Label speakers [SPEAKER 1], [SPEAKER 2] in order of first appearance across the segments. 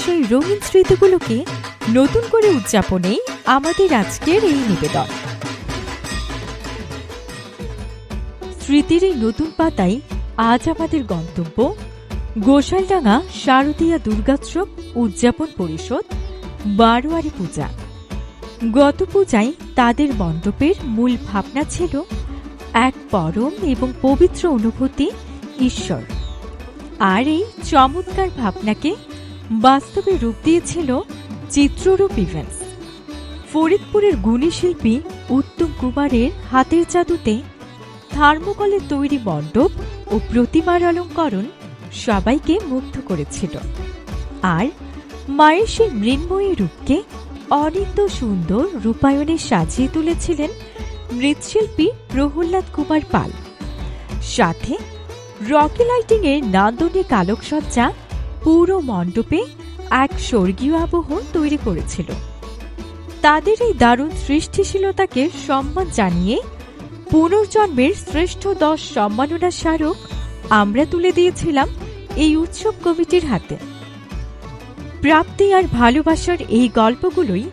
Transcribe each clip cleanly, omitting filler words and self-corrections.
[SPEAKER 1] সেই রঙিন স্মৃতিগুলোকে নতুন করে উদযাপনেই আমাদের আজকের এই নিবেদন। স্মৃতির এই নতুন পাতায় আজ আমাদের গন্তব্য গোসালডাঙ্গা শারদীয়া দুর্গোৎসব উদযাপন পরিষদ বারোয়ারি পূজা। গত পূজায় তাদের মণ্ডপের মূল ভাবনা ছিল এক পরম এবং পবিত্র অনুভূতি ঈশ্বর, আর এই চমৎকার ভাবনাকে বাস্তবে রূপ দিয়েছিল চিত্ররূপ ইভেন্টস। ফরিদপুরের গুণী শিল্পী উত্তম কুমারের হাতের জাদুতে থার্মোকলের তৈরি মণ্ডপ ও প্রতিমার অলঙ্করণ সবাইকে মুগ্ধ করেছিল, আর মায়ের সেই মৃন্ময়ী রূপকে অনিত্য সুন্দর রূপায়ণে সাজিয়ে তুলেছিলেন মৃৎশিল্পী প্রহ্লাদ কুমার পাল। সাথে রকি লাইটিং এর নান্দনিক আলোকসজ্জা পুরো মণ্ডপে এক স্বর্গীয় আবহ তৈরি করেছিল। তাদের এই দারুণ সৃষ্টিশীলতাকে সম্মান জানিয়ে পুনর্জন্মের শ্রেষ্ঠ 10 সম্মাননা স্মারক আমরা তুলে দিয়েছিলাম এই উৎসব কমিটির হাতে। প্রাপ্তি আর ভালোবাসার এই গল্পগুলোই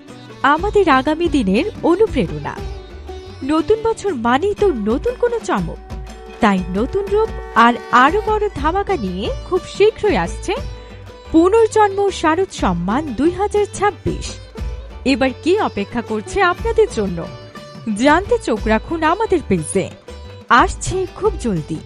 [SPEAKER 1] আমাদের আগামী দিনের অনুপ্রেরণা। নতুন বছর মানেই তো নতুন কোনো চমক, তাই নতুন রূপ আর আরো বড় ধামাকা নিয়ে খুব শীঘ্রই আসছে পুনর্জন্ম শারদ সম্মান 2026। এবার কি অপেক্ষা করছে আপনাদের জন্য? জানতে চোখ রাখুন আমাদের পেজে, আসছে খুব জলদি।